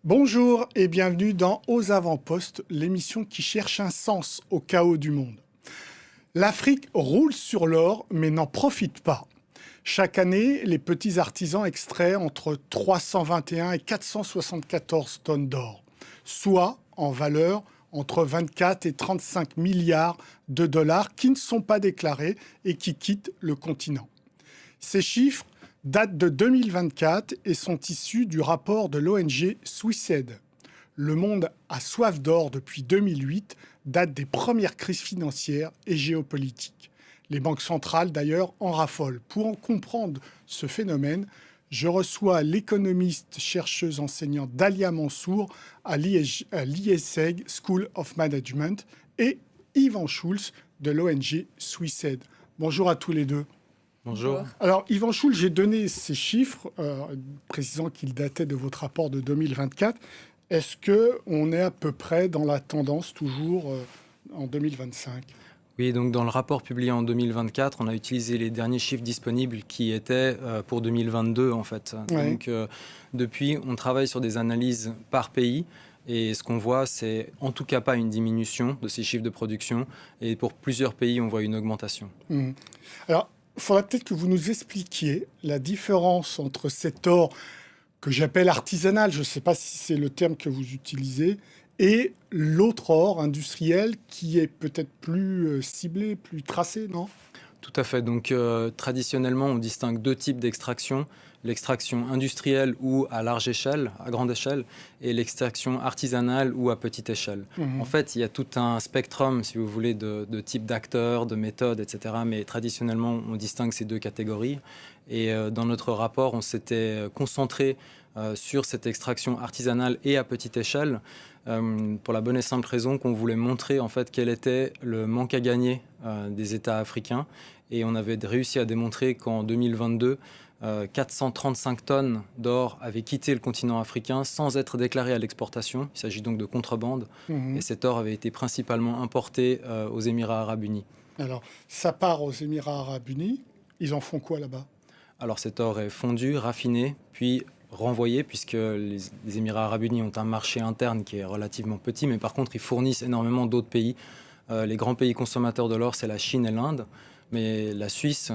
Bonjour et bienvenue dans Aux Avant-Postes, l'émission qui cherche un sens au chaos du monde. L'Afrique roule sur l'or mais n'en profite pas. Chaque année, les petits artisans extraient entre 321 et 474 tonnes d'or, soit en valeur entre 24 et 35 milliards de dollars qui ne sont pas déclarés et qui quittent le continent. Ces chiffres datent de 2024 et sont issus du rapport de l'ONG Swissed. Le monde a soif d'or depuis 2008, date des premières crises financières et géopolitiques. Les banques centrales, d'ailleurs, en raffolent. Pour en comprendre ce phénomène, je reçois l'économiste chercheuse enseignante Dalia Mansour à l'IESEG School of Management et Yvan Schulz de l'ONG Swissed. Bonjour à tous les deux. Bonjour. Alors, Yvan Schulz, j'ai donné ces chiffres, précisant qu'ils dataient de votre rapport de 2024. Est-ce qu'on est à peu près dans la tendance toujours en 2025 ? Oui, donc dans le rapport publié en 2024, on a utilisé les derniers chiffres disponibles qui étaient pour 2022 en fait. Ouais. Donc depuis, on travaille sur des analyses par pays. Et ce qu'on voit, c'est en tout cas pas une diminution de ces chiffres de production. Et pour plusieurs pays, on voit une augmentation. Alors, il faudra peut-être que vous nous expliquiez la différence entre cet or que j'appelle artisanal, je ne sais pas si c'est le terme que vous utilisez, et l'autre or industriel qui est peut-être plus ciblé, plus tracé, non ? Tout à fait. Donc traditionnellement, on distingue deux types d'extraction. L'extraction industrielle ou à large échelle, à grande échelle, et l'extraction artisanale ou à petite échelle. En fait, il y a tout un spectrum, si vous voulez, de types d'acteurs, de méthodes, etc. Mais traditionnellement, on distingue ces deux catégories. Et dans notre rapport, on s'était concentré sur cette extraction artisanale et à petite échelle, pour la bonne et simple raison qu'on voulait montrer en fait quel était le manque à gagner des États africains. Et on avait réussi à démontrer qu'en 2022, 435 tonnes d'or avaient quitté le continent africain sans être déclarées à l'exportation. Il s'agit donc de contrebande. Et cet or avait été principalement importé aux Émirats arabes unis. Alors, ça part aux Émirats arabes unis. Ils en font quoi là-bas ? Alors cet or est fondu, raffiné, puis renvoyé, puisque les Émirats arabes unis ont un marché interne qui est relativement petit, mais par contre, ils fournissent énormément d'autres pays. Les grands pays consommateurs de l'or, c'est la Chine et l'Inde. Mais la Suisse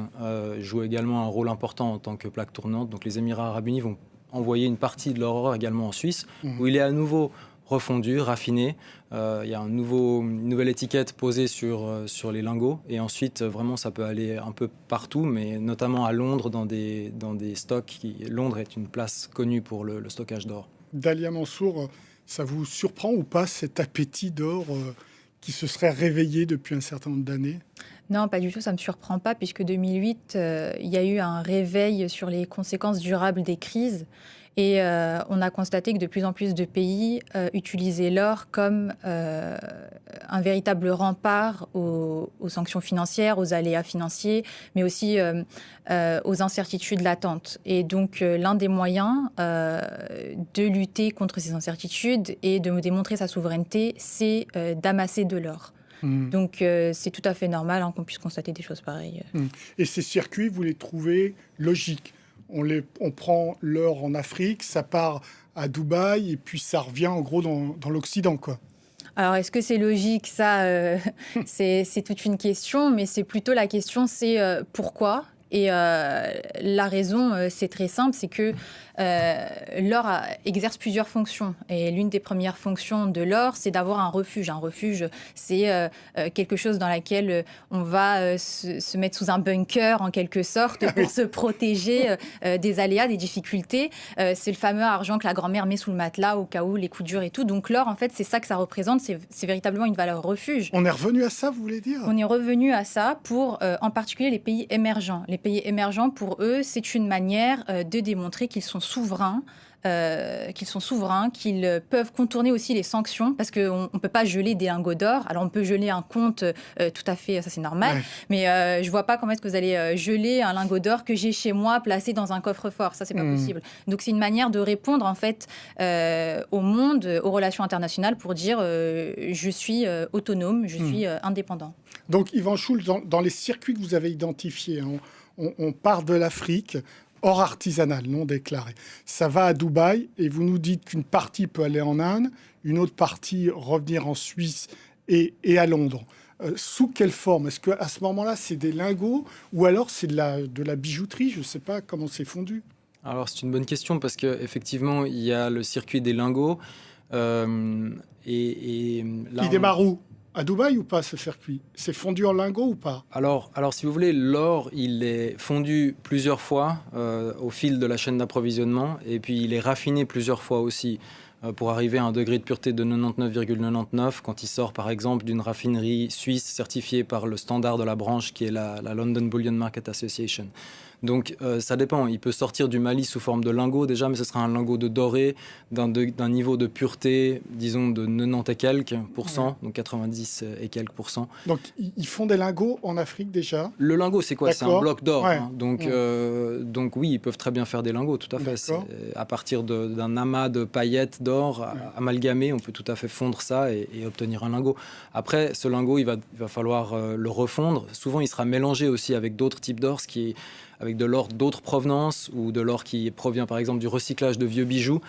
joue également un rôle important en tant que plaque tournante. Donc les Émirats arabes unis vont envoyer une partie de leur or également en Suisse, où il est à nouveau refondu, raffiné. Il y a une nouvelle étiquette posée sur les lingots. Et ensuite, vraiment, ça peut aller un peu partout, mais notamment à Londres, dans des stocks. Londres est une place connue pour le stockage d'or. Dalia Mansour, ça vous surprend ou pas cet appétit d'or qui se serait réveillé depuis un certain nombre d'années ? Non, pas du tout, ça ne me surprend pas, puisque 2008, il y a eu un réveil sur les conséquences durables des crises. Et on a constaté que de plus en plus de pays utilisaient l'or comme un véritable rempart aux sanctions financières, aux aléas financiers, mais aussi aux incertitudes latentes. Et donc, l'un des moyens de lutter contre ces incertitudes et de démontrer sa souveraineté, c'est d'amasser de l'or. Donc, c'est tout à fait normal qu'on puisse constater des choses pareilles. Et ces circuits, vous les trouvez logiques ? On prend l'or en Afrique, ça part à Dubaï et puis ça revient en gros dans l'Occident, quoi. Alors, est-ce que c'est logique ? Ça, c'est toute une question, mais c'est plutôt la question, c'est pourquoi ? Et la raison, c'est très simple, c'est que l'or exerce plusieurs fonctions. Et l'une des premières fonctions de l'or, c'est d'avoir un refuge. Un refuge, c'est quelque chose dans laquelle on va se mettre sous un bunker, en quelque sorte, pour se protéger des aléas, des difficultés. C'est le fameux argent que la grand-mère met sous le matelas au cas où les coups durs et tout. Donc l'or, en fait, c'est ça que ça représente. C'est véritablement une valeur refuge. On est revenu à ça, vous voulez dire ? On est revenu à ça pour, en particulier, les pays émergents. Les pays émergents, pour eux, c'est une manière de démontrer qu'ils sont souverains, qu'ils peuvent contourner aussi les sanctions, parce qu'on ne peut pas geler des lingots d'or. Alors, on peut geler un compte, tout à fait, ça c'est normal, mais je ne vois pas comment est-ce que vous allez geler un lingot d'or que j'ai chez moi, placé dans un coffre-fort. Ça, c'est pas possible. Donc, c'est une manière de répondre, en fait, au monde, aux relations internationales, pour dire je suis autonome, je suis indépendant. Donc, Yvan Schulz, dans les circuits que vous avez identifiés, on part de l'Afrique. hors artisanal, non déclaré. Ça va à Dubaï et vous nous dites qu'une partie peut aller en Inde, une autre partie revenir en Suisse et à Londres. Sous quelle forme? Est-ce qu'à ce moment-là, c'est des lingots ou alors c'est de la bijouterie? Je ne sais pas comment c'est fondu. Alors c'est une bonne question parce qu'effectivement, il y a le circuit des lingots. Il démarre où? À Dubaï ou pas ce circuit? C'est fondu en lingots ou pas? Alors, si vous voulez, l'or, il est fondu plusieurs fois au fil de la chaîne d'approvisionnement et puis il est raffiné plusieurs fois aussi pour arriver à un degré de pureté de 99,99 quand il sort par exemple d'une raffinerie suisse certifiée par le standard de la branche qui est la London Bullion Market Association. Donc ça dépend, il peut sortir du Mali sous forme de lingot déjà, mais ce sera un lingot de doré d'un niveau de pureté, disons de 90 et quelques pourcents, ouais. Donc 90 et quelques pourcents. Donc ils font des lingots en Afrique déjà? Le lingot c'est quoi? C'est un bloc d'or, ouais. Hein. Donc oui, ils peuvent très bien faire des lingots, tout à fait. À partir d'un amas de paillettes d'or amalgamées, on peut tout à fait fondre ça et obtenir un lingot. Après, ce lingot, il va falloir le refondre. Souvent, il sera mélangé aussi avec d'autres types d'or, ce qui est avec de l'or d'autres provenances ou de l'or qui provient par exemple du recyclage de vieux bijoux.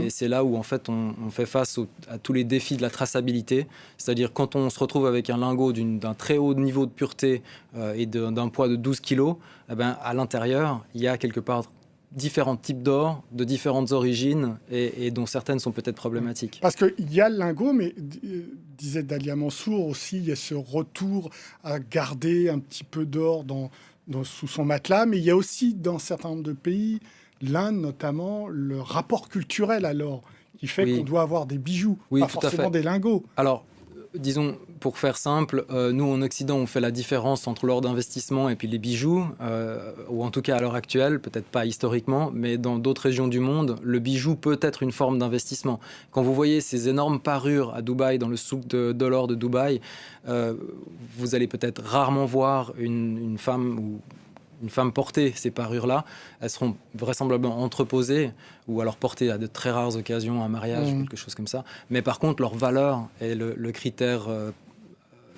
Et c'est là où en fait on fait face à tous les défis de la traçabilité. C'est-à-dire quand on se retrouve avec un lingot d'un très haut niveau de pureté et d'un poids de 12 kilos, eh ben, à l'intérieur, il y a quelque part différents types d'or, de différentes origines et dont certaines sont peut-être problématiques. Parce qu'il y a le lingot, mais disait Dalia Mansour aussi, il y a ce retour à garder un petit peu d'or sous son matelas, mais il y a aussi dans un certain nombre de pays, l'Inde notamment, le rapport culturel à l'or, qui fait qu'on doit avoir des bijoux, pas forcément des lingots. Alors, disons, pour faire simple, nous en Occident, on fait la différence entre l'or d'investissement et puis les bijoux, ou en tout cas à l'heure actuelle, peut-être pas historiquement, mais dans d'autres régions du monde, le bijou peut être une forme d'investissement. Quand vous voyez ces énormes parures à Dubaï, dans le souk de l'or de Dubaï, vous allez peut-être rarement voir une femme porter ces parures-là. Elles seront vraisemblablement entreposées ou alors portées à de très rares occasions, un mariage, quelque chose comme ça. Mais par contre, leur valeur est le critère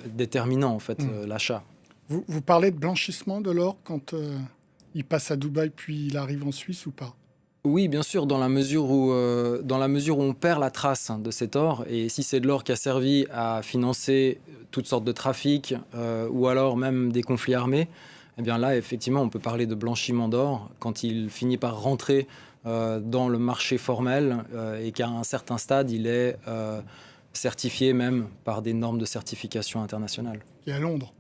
déterminant, en fait, l'achat. Vous parlez de blanchissement de l'or quand il passe à Dubaï puis il arrive en Suisse ou pas? Oui, bien sûr, dans la mesure où on perd la trace de cet or, et si c'est de l'or qui a servi à financer toutes sortes de trafics ou alors même des conflits armés, eh bien là, effectivement, on peut parler de blanchiment d'or quand il finit par rentrer dans le marché formel et qu'à un certain stade, il est certifié même par des normes de certification internationales. Et à Londres?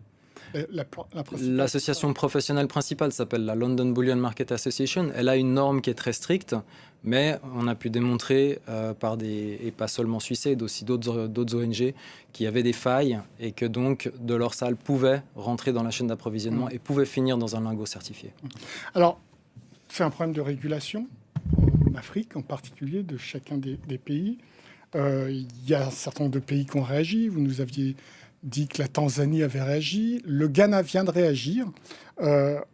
L'association professionnelle principale s'appelle la London Bullion Market Association. Elle a une norme qui est très stricte, mais on a pu démontrer et pas seulement Suisse, mais aussi d'autres ONG, qu'il y avait des failles et que donc de l'or sale pouvait rentrer dans la chaîne d'approvisionnement et pouvait finir dans un lingot certifié. Alors, c'est un problème de régulation en Afrique, en particulier de chacun des pays. Il y a un certain nombre de pays qui ont réagi. Vous nous aviez dit que la Tanzanie avait réagi. Le Ghana vient de réagir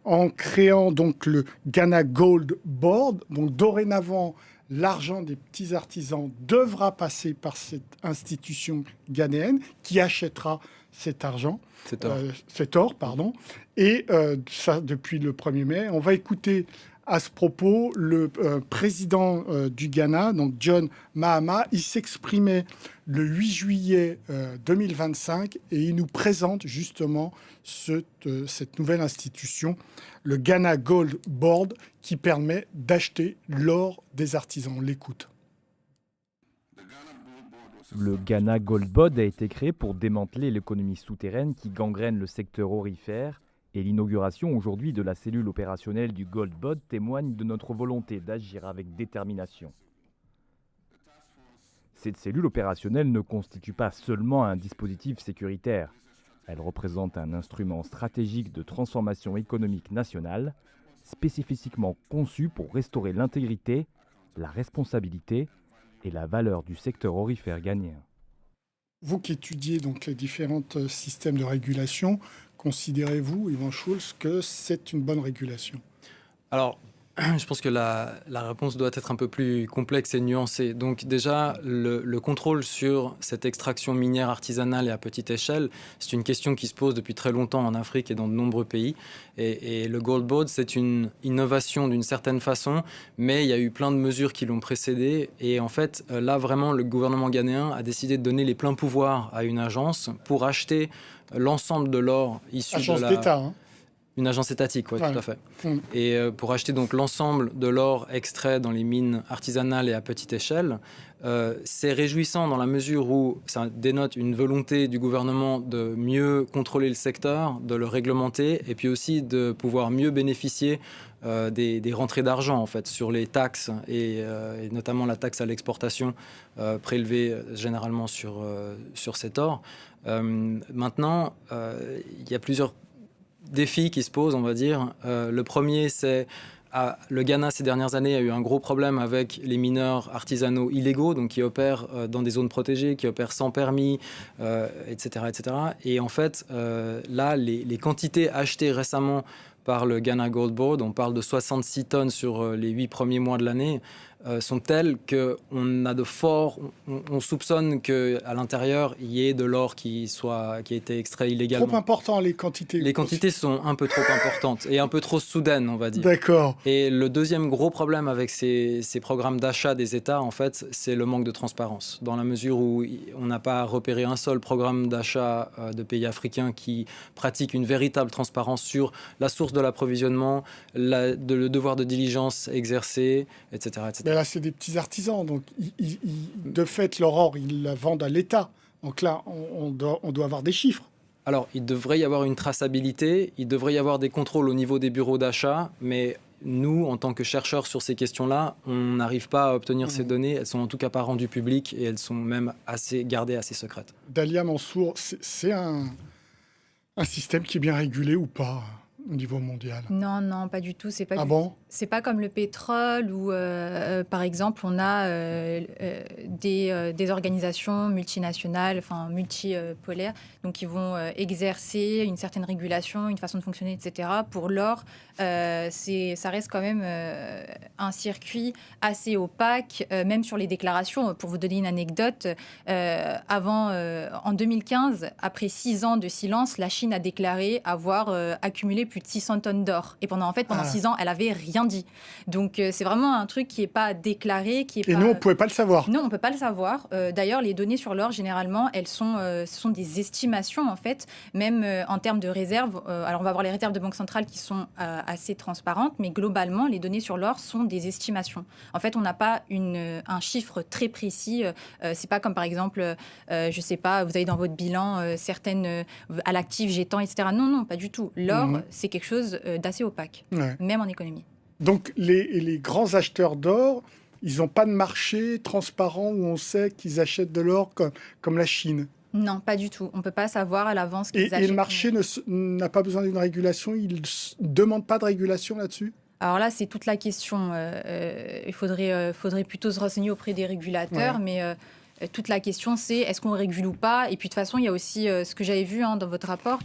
en créant donc le Ghana Gold Board. Donc dorénavant, l'argent des petits artisans devra passer par cette institution ghanéenne qui achètera cet argent. Cet or, pardon. Et ça depuis le 1er mai. On va écouter à ce propos le président du Ghana, donc John Mahama. Il s'exprimait le 8 juillet 2025 et il nous présente justement cette nouvelle institution, le Ghana Gold Board, qui permet d'acheter l'or des artisans. On l'écoute. Le Ghana Gold Board a été créé pour démanteler l'économie souterraine qui gangrène le secteur aurifère. Et l'inauguration aujourd'hui de la cellule opérationnelle du Gold Board témoigne de notre volonté d'agir avec détermination. Cette cellule opérationnelle ne constitue pas seulement un dispositif sécuritaire. Elle représente un instrument stratégique de transformation économique nationale, spécifiquement conçu pour restaurer l'intégrité, la responsabilité et la valeur du secteur aurifère ghanéen. Vous qui étudiez donc les différents systèmes de régulation, considérez-vous, Yvan Schulz, que c'est une bonne régulation? Alors, Je pense que la réponse doit être un peu plus complexe et nuancée. Donc déjà, le contrôle sur cette extraction minière artisanale et à petite échelle, c'est une question qui se pose depuis très longtemps en Afrique et dans de nombreux pays. Et le Gold Board, c'est une innovation d'une certaine façon, mais il y a eu plein de mesures qui l'ont précédé. Et en fait, là, vraiment, le gouvernement ghanéen a décidé de donner les pleins pouvoirs à une agence pour acheter l'ensemble de l'or issu Agence de la... d'État, hein. Une agence étatique, oui, Ouais. tout à fait. Mm. Et pour acheter donc l'ensemble de l'or extrait dans les mines artisanales et à petite échelle, c'est réjouissant dans la mesure où ça dénote une volonté du gouvernement de mieux contrôler le secteur, de le réglementer, et puis aussi de pouvoir mieux bénéficier des rentrées d'argent en fait sur les taxes et notamment la taxe à l'exportation prélevée généralement sur cet or. Maintenant, il y a plusieurs défis qui se posent, on va dire. Le premier, c'est le Ghana, ces dernières années, a eu un gros problème avec les mineurs artisanaux illégaux, donc qui opèrent dans des zones protégées, qui opèrent sans permis, etc., etc. Et en fait, là, les quantités achetées récemment par le Ghana Gold Board, on parle de 66 tonnes sur les 8 premiers mois de l'année, sont telles qu'on a on soupçonne qu'à l'intérieur, il y ait de l'or qui a été extrait illégalement. Trop important, les quantités. Les quantités sont un peu trop importantes et un peu trop soudaines, on va dire. D'accord. Et le deuxième gros problème avec ces programmes d'achat des États, en fait, c'est le manque de transparence. Dans la mesure où on n'a pas repéré un seul programme d'achat de pays africains qui pratique une véritable transparence sur la source de l'approvisionnement, le devoir de diligence exercé, etc., etc. Mais là, c'est des petits artisans. Donc, de fait, leur or, ils la vendent à l'État. Donc là, on doit avoir des chiffres. Alors, il devrait y avoir une traçabilité, il devrait y avoir des contrôles au niveau des bureaux d'achat, mais nous, en tant que chercheurs sur ces questions-là, on n'arrive pas à obtenir ces données. Elles sont en tout cas pas rendues publiques et elles sont même gardées assez secrètes. Dalia Mansour, c'est un système qui est bien régulé ou pas au niveau mondial? Non, non, pas du tout. C'est pas Ah bon? C'est pas comme le pétrole où, par exemple, on a des organisations multinationales, enfin multipolaires, donc qui vont exercer une certaine régulation, une façon de fonctionner, etc. Pour l'or, ça reste quand même un circuit assez opaque, même sur les déclarations. Pour vous donner une anecdote, en 2015, après 6 ans de silence, la Chine a déclaré avoir accumulé plus de 600 tonnes d'or. Et pendant 6 ans, elle avait rien dit. Donc c'est vraiment un truc qui n'est pas déclaré, Et nous, on ne pouvait pas le savoir. Non, on ne peut pas le savoir. D'ailleurs, les données sur l'or, généralement, ce sont des estimations, en fait, même en termes de réserves. Alors, on va voir les réserves de banque centrale qui sont assez transparentes, mais globalement, les données sur l'or sont des estimations. En fait, on n'a pas un chiffre très précis. C'est pas comme, par exemple, je sais pas, vous avez dans votre bilan certaines à l'actif, G-temps, etc. Non, non, pas du tout. L'or, c'est quelque chose d'assez opaque, même en économie. Donc, les grands acheteurs d'or, ils n'ont pas de marché transparent où on sait qu'ils achètent de l'or comme la Chine. Non, pas du tout. On ne peut pas savoir à l'avance qu'ils achètent. Et le marché n'a pas besoin d'une régulation? Il ne demande pas de régulation là-dessus? Alors là, c'est toute la question. Il faudrait plutôt se renseigner auprès des régulateurs, mais toute la question, c'est est-ce qu'on régule ou pas? Et puis de toute façon, il y a aussi ce que j'avais vu dans votre rapport.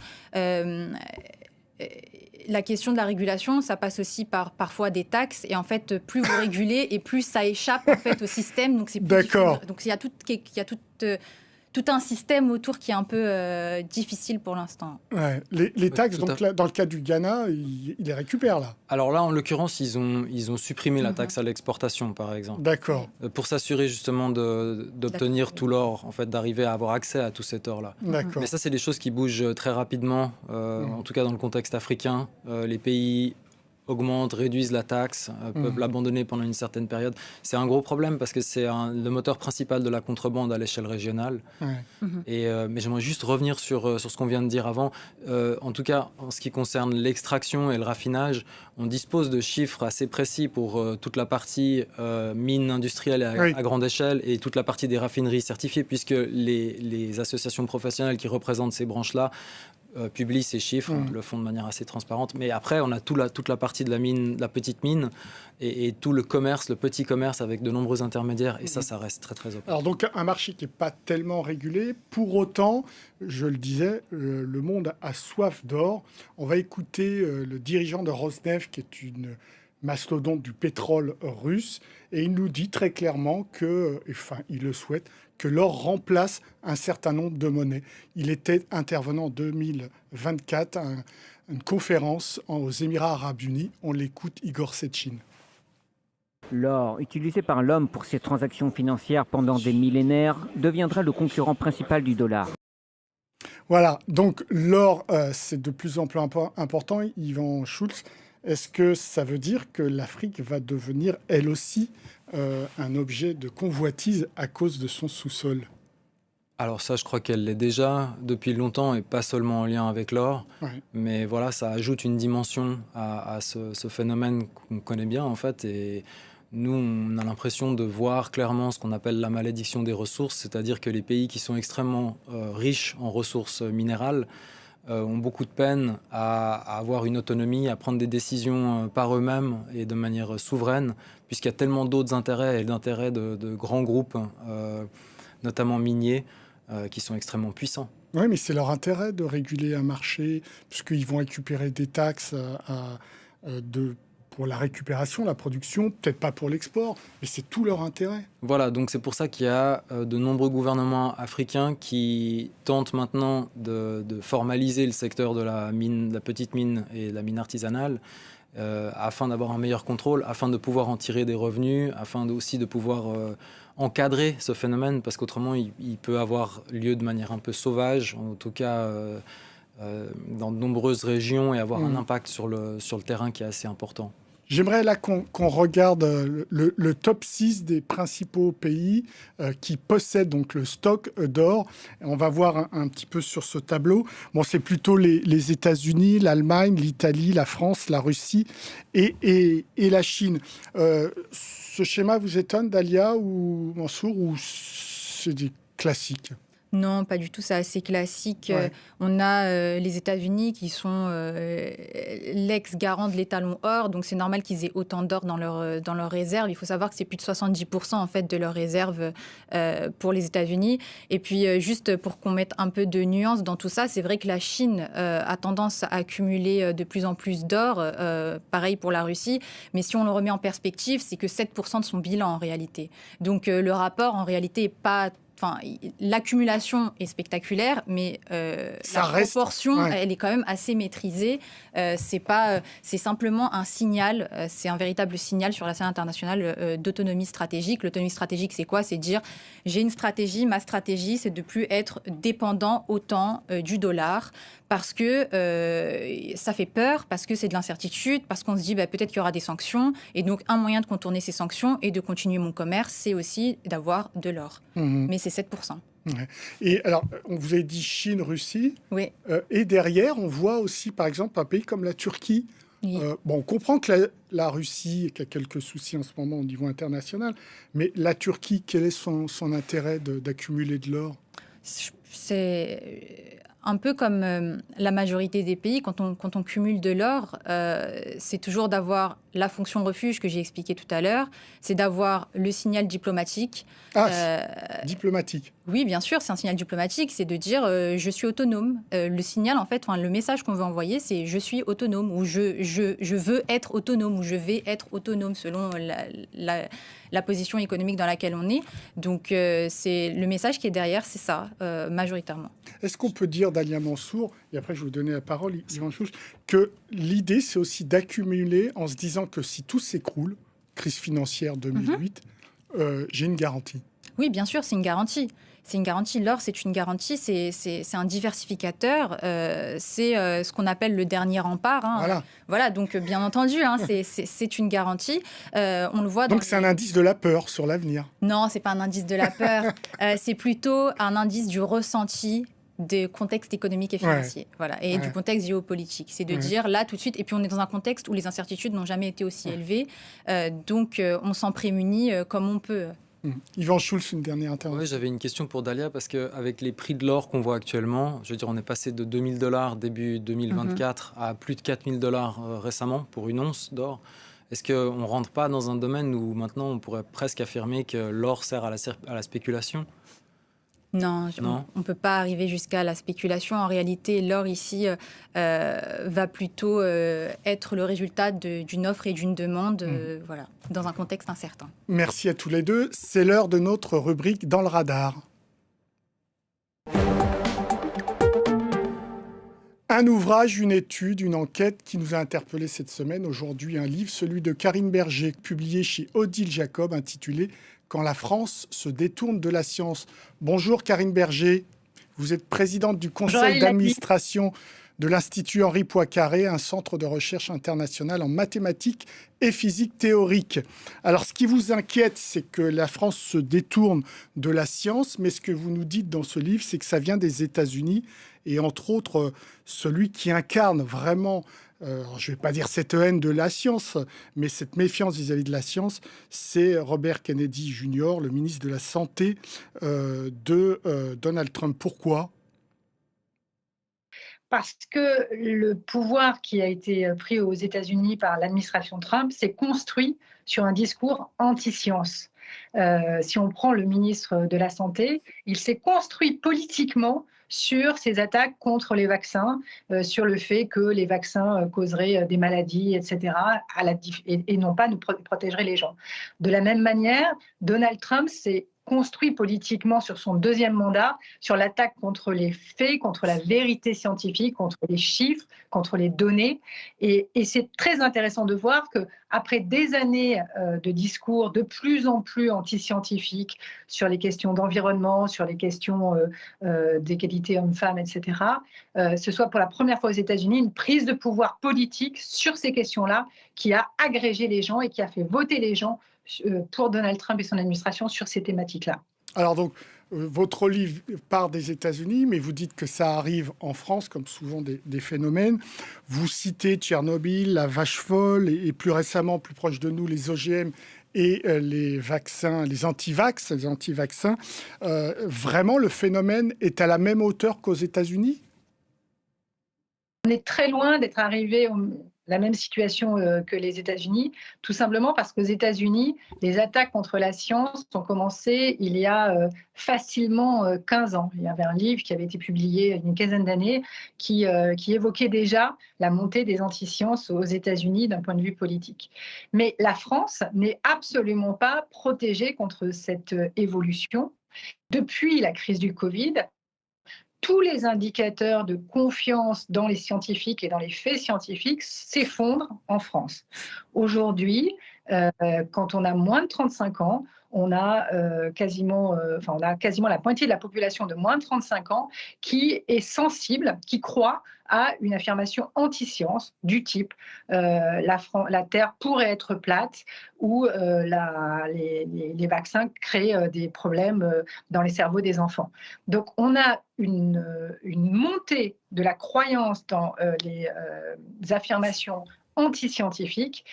La question de la régulation, ça passe aussi par parfois des taxes. Et en fait, plus vous régulez et plus ça échappe en fait au système. Donc c'est plus difficile. Donc il y a tout un système autour qui est un peu difficile pour l'instant. Ouais. Les taxes, donc là, dans le cas du Ghana, ils les récupèrent là. Alors là, en l'occurrence, ils ont supprimé la taxe à l'exportation, par exemple. D'accord. Pour s'assurer justement d'obtenir tout l'or, en fait, d'arriver à avoir accès à tout cet or-là. D'accord. Mais ça, c'est des choses qui bougent très rapidement, en tout cas dans le contexte africain. Les pays augmentent, réduisent la taxe, peuvent l'abandonner pendant une certaine période. C'est un gros problème parce que c'est le moteur principal de la contrebande à l'échelle régionale. Mais j'aimerais juste revenir sur ce qu'on vient de dire avant. En tout cas, en ce qui concerne l'extraction et le raffinage, on dispose de chiffres assez précis pour toute la partie mine industrielle à grande échelle et toute la partie des raffineries certifiées, puisque les associations professionnelles qui représentent ces branches-là publie ces chiffres, le font de manière assez transparente. Mais après, on a toute la partie de la mine, la petite mine, et tout le commerce, le petit commerce avec de nombreux intermédiaires. Et ça reste très, très opaque. Alors donc, un marché qui n'est pas tellement régulé. Pour autant, je le disais, le monde a soif d'or. On va écouter le dirigeant de Rosneft, qui est une mastodonte du pétrole russe. Et il nous dit très clairement que, enfin, il le souhaite, que l'or remplace un certain nombre de monnaies. Il était intervenant en 2024 à une conférence aux Émirats arabes unis. On l'écoute, Igor Sechin. L'or, utilisé par l'homme pour ses transactions financières pendant des millénaires, deviendra le concurrent principal du dollar. Voilà, donc l'or, c'est de plus en plus important. Yvan Schultz, est-ce que ça veut dire que l'Afrique va devenir, elle aussi, un objet de convoitise à cause de son sous-sol ? Alors ça, je crois qu'elle l'est déjà depuis longtemps et pas seulement en lien avec l'or. Ouais. Mais voilà, ça ajoute une dimension à ce phénomène qu'on connaît bien en fait. Et nous, on a l'impression de voir clairement ce qu'on appelle la malédiction des ressources, c'est-à-dire que les pays qui sont extrêmement riches en ressources minérales ont beaucoup de peine à avoir une autonomie, à prendre des décisions par eux-mêmes et de manière souveraine, puisqu'il y a tellement d'autres intérêts et d'intérêts de grands groupes, notamment miniers, qui sont extrêmement puissants. Oui, mais c'est leur intérêt de réguler un marché, puisqu'ils vont récupérer des taxes pour la récupération, la production, peut-être pas pour l'export, mais c'est tout leur intérêt. Voilà, donc c'est pour ça qu'il y a de nombreux gouvernements africains qui tentent maintenant de formaliser le secteur de la mine, de la petite mine et de la mine artisanale, afin d'avoir un meilleur contrôle, afin de pouvoir en tirer des revenus, afin aussi de pouvoir encadrer ce phénomène, parce qu'autrement il peut avoir lieu de manière un peu sauvage, en tout cas dans de nombreuses régions, et avoir un impact sur le terrain qui est assez important. J'aimerais là qu'on regarde le top 6 des principaux pays qui possèdent donc le stock d'or. On va voir un petit peu sur ce tableau. Bon, c'est plutôt les États-Unis, l'Allemagne, l'Italie, la France, la Russie et la Chine. Ce schéma vous étonne, Dalia ou Mansour, ou c'est des classiques ? Non, pas du tout, c'est assez classique. Ouais. On a les États-Unis qui sont l'ex-garant de l'étalon or, donc c'est normal qu'ils aient autant d'or dans leurs réserves. Il faut savoir que c'est plus de 70% en fait de leurs réserves pour les États-Unis. Et puis juste pour qu'on mette un peu de nuance dans tout ça, c'est vrai que la Chine a tendance à accumuler de plus en plus d'or, pareil pour la Russie. Mais si on le remet en perspective, c'est que 7% de son bilan en réalité. Donc le rapport en réalité est pas... Enfin, l'accumulation est spectaculaire, mais la proportion, elle est quand même assez maîtrisée. C'est simplement un signal, c'est un véritable signal sur la scène internationale d'autonomie stratégique. L'autonomie stratégique, c'est quoi ? C'est dire, j'ai une stratégie, ma stratégie, c'est de plus être dépendant autant du dollar, parce que ça fait peur, parce que c'est de l'incertitude, parce qu'on se dit peut-être qu'il y aura des sanctions. Et donc, un moyen de contourner ces sanctions et de continuer mon commerce, c'est aussi d'avoir de l'or. Mais c'est 7%. Ouais. Et alors, on vous a dit Chine, Russie. Oui. Et derrière, on voit aussi, par exemple, un pays comme la Turquie. Oui. Bon, on comprend que la Russie qui a quelques soucis en ce moment au niveau international, mais la Turquie, quel est son intérêt d'accumuler de l'or ? C'est un peu comme la majorité des pays, quand on cumule de l'or, c'est toujours d'avoir la fonction refuge que j'ai expliqué tout à l'heure, c'est d'avoir le signal diplomatique. Diplomatique. Oui, bien sûr, c'est un signal diplomatique, c'est de dire je suis autonome. Le signal, en fait, le message qu'on veut envoyer, c'est je suis autonome, ou je veux être autonome, ou je vais être autonome selon la position économique dans laquelle on est. Donc, c'est le message qui est derrière, c'est ça, majoritairement. Est-ce qu'on peut dire, Dalia Mansour, et après je vais vous donner la parole, Yvan Schultz, que l'idée, c'est aussi d'accumuler en se disant que si tout s'écroule, crise financière 2008, j'ai une garantie. Oui, bien sûr, c'est une garantie. C'est une garantie. L'or, c'est une garantie. C'est un diversificateur. C'est ce qu'on appelle le dernier rempart. Voilà, donc bien entendu, c'est une garantie. On le voit. Donc c'est un indice de la peur sur l'avenir. Non, c'est pas un indice de la peur. C'est plutôt un indice du ressenti des contextes économiques et financiers, et du contexte géopolitique. C'est de dire là tout de suite, et puis on est dans un contexte où les incertitudes n'ont jamais été aussi élevées, donc on s'en prémunit comme on peut. Yvan Schultz, une dernière intervention. Oui, j'avais une question pour Dalia, parce qu'avec les prix de l'or qu'on voit actuellement, je veux dire, on est passé de $2000 début 2024 à plus de $4000 récemment pour une once d'or. Est-ce qu'on ne rentre pas dans un domaine où maintenant on pourrait presque affirmer que l'or sert à la spéculation ? Non, Non. on ne peut pas arriver jusqu'à la spéculation. En réalité, l'or ici va plutôt être le résultat d'une offre et d'une demande, voilà, dans un contexte incertain. Merci à tous les deux. C'est l'heure de notre rubrique Dans le radar. Un ouvrage, une étude, une enquête qui nous a interpellés cette semaine. Aujourd'hui, un livre, celui de Karine Berger, publié chez Odile Jacob, intitulé « Quand la France se détourne de la science ». Bonjour Karine Berger, vous êtes présidente du conseil d'administration de l'Institut Henri Poincaré, un centre de recherche international en mathématiques et physique théorique. Alors, ce qui vous inquiète, c'est que la France se détourne de la science, mais ce que vous nous dites dans ce livre, c'est que ça vient des États-Unis, et entre autres, celui qui incarne vraiment, je ne vais pas dire cette haine de la science, mais cette méfiance vis-à-vis de la science, c'est Robert Kennedy Jr., le ministre de la Santé de Donald Trump. Pourquoi ? Parce que le pouvoir qui a été pris aux États-Unis par l'administration Trump s'est construit sur un discours anti-science. Si on prend le ministre de la Santé, il s'est construit politiquement sur ces attaques contre les vaccins, sur le fait que les vaccins causeraient des maladies, etc., et non pas nous protégeraient les gens. De la même manière, Donald Trump s'est construit politiquement sur son deuxième mandat, sur l'attaque contre les faits, contre la vérité scientifique, contre les chiffres, contre les données. Et c'est très intéressant de voir qu'après des années de discours de plus en plus anti-scientifiques sur les questions d'environnement, sur les questions d'égalité hommes-femmes, etc., ce soit pour la première fois aux États-Unis une prise de pouvoir politique sur ces questions-là qui a agrégé les gens et qui a fait voter les gens pour Donald Trump et son administration sur ces thématiques-là. Alors donc, votre livre part des États-Unis, mais vous dites que ça arrive en France, comme souvent des phénomènes. Vous citez Tchernobyl, la vache folle, et plus récemment, plus proche de nous, les OGM et les vaccins, les anti-vaccins. Vraiment, le phénomène est à la même hauteur qu'aux États-Unis ? On est très loin d'être arrivé à la même situation que les États-Unis, tout simplement parce qu'aux États-Unis, les attaques contre la science ont commencé il y a facilement 15 ans. Il y avait un livre qui avait été publié il y a une quinzaine d'années qui évoquait déjà la montée des anti-sciences aux États-Unis d'un point de vue politique. Mais la France n'est absolument pas protégée contre cette évolution. Depuis la crise du Covid, tous les indicateurs de confiance dans les scientifiques et dans les faits scientifiques s'effondrent en France. Aujourd'hui, quand on a moins de 35 ans, on a quasiment la moitié de la population de moins de 35 ans qui est sensible, qui croit à une affirmation anti-science du type la Terre pourrait être plate ou les vaccins créent des problèmes dans les cerveaux des enfants. Donc on a une montée de la croyance dans les affirmations anti-scientifiques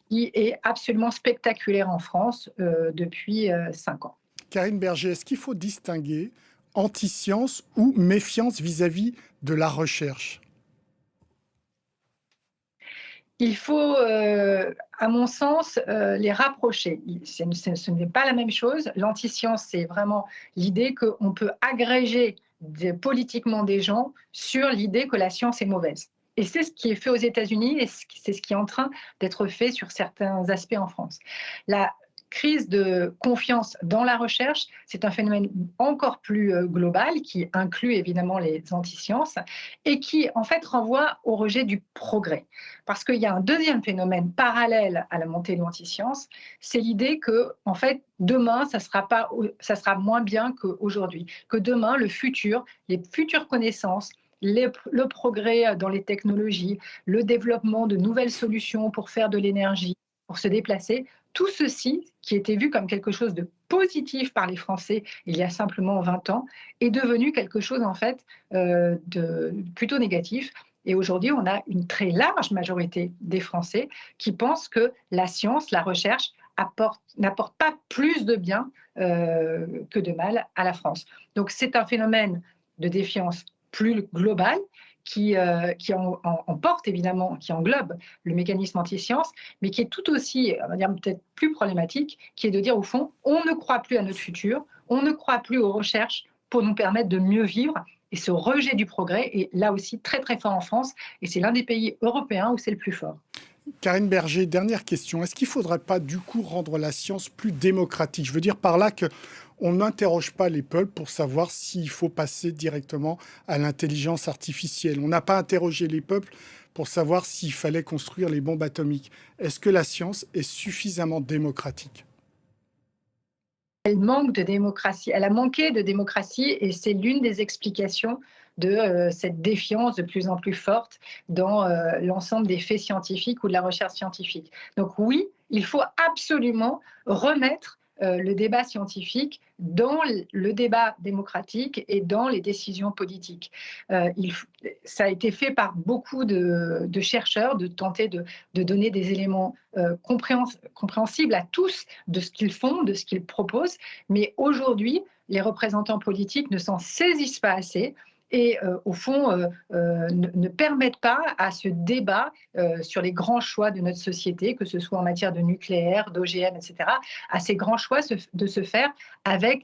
qui est absolument spectaculaire en France depuis 5 ans. Karine Berger, est-ce qu'il faut distinguer anti-science ou méfiance vis-à-vis de la recherche ? Il faut, à mon sens, les rapprocher. Ce n'est pas la même chose. L'anti-science, c'est vraiment l'idée qu'on peut agréger politiquement des gens sur l'idée que la science est mauvaise. Et c'est ce qui est fait aux États-Unis et c'est ce qui est en train d'être fait sur certains aspects en France. La crise de confiance dans la recherche, c'est un phénomène encore plus global qui inclut évidemment les anti-sciences et qui en fait renvoie au rejet du progrès. Parce qu'il y a un deuxième phénomène parallèle à la montée de l'anti-science, c'est l'idée que en fait demain ça sera moins bien qu'aujourd'hui, que demain les futures connaissances, le progrès dans les technologies, le développement de nouvelles solutions pour faire de l'énergie, pour se déplacer, tout ceci, qui était vu comme quelque chose de positif par les Français il y a simplement 20 ans, est devenu quelque chose en fait de plutôt négatif. Et aujourd'hui, on a une très large majorité des Français qui pensent que la science, la recherche, n'apporte pas plus de bien que de mal à la France. Donc c'est un phénomène de défiance plus global qui emporte évidemment, qui englobe le mécanisme anti-science, mais qui est tout aussi, on va dire peut-être plus problématique, qui est de dire au fond, on ne croit plus à notre futur, on ne croit plus aux recherches pour nous permettre de mieux vivre. Et ce rejet du progrès est là aussi très très fort en France, et c'est l'un des pays européens où c'est le plus fort. Karine Berger, dernière question. Est-ce qu'il ne faudrait pas du coup rendre la science plus démocratique? Je veux dire par là qu'on n'interroge pas les peuples pour savoir s'il faut passer directement à l'intelligence artificielle. On n'a pas interrogé les peuples pour savoir s'il fallait construire les bombes atomiques. Est-ce que la science est suffisamment démocratique? Elle manque de démocratie, elle a manqué de démocratie, et c'est l'une des explications de cette défiance de plus en plus forte dans l'ensemble des faits scientifiques ou de la recherche scientifique. Donc oui, il faut absolument remettre le débat scientifique dans le débat démocratique et dans les décisions politiques. Ça a été fait par beaucoup de chercheurs, de tenter de donner des éléments compréhensibles à tous de ce qu'ils font, de ce qu'ils proposent, mais aujourd'hui, les représentants politiques ne s'en saisissent pas assez et au fond ne permettent pas à ce débat sur les grands choix de notre société, que ce soit en matière de nucléaire, d'OGM, etc., à ces grands choix de se faire avec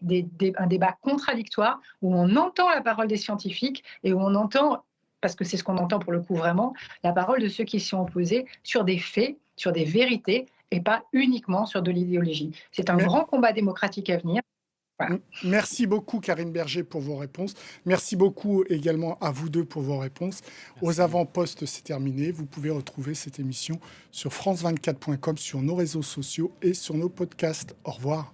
un débat contradictoire où on entend la parole des scientifiques et où on entend, parce que c'est ce qu'on entend pour le coup vraiment, la parole de ceux qui s'y sont opposés sur des faits, sur des vérités et pas uniquement sur de l'idéologie. C'est un grand combat démocratique à venir. Voilà. Merci beaucoup Karine Berger pour vos réponses. Merci beaucoup également à vous deux pour vos réponses. Merci. Aux avant-postes, c'est terminé. Vous pouvez retrouver cette émission sur france24.com, sur nos réseaux sociaux et sur nos podcasts. Au revoir.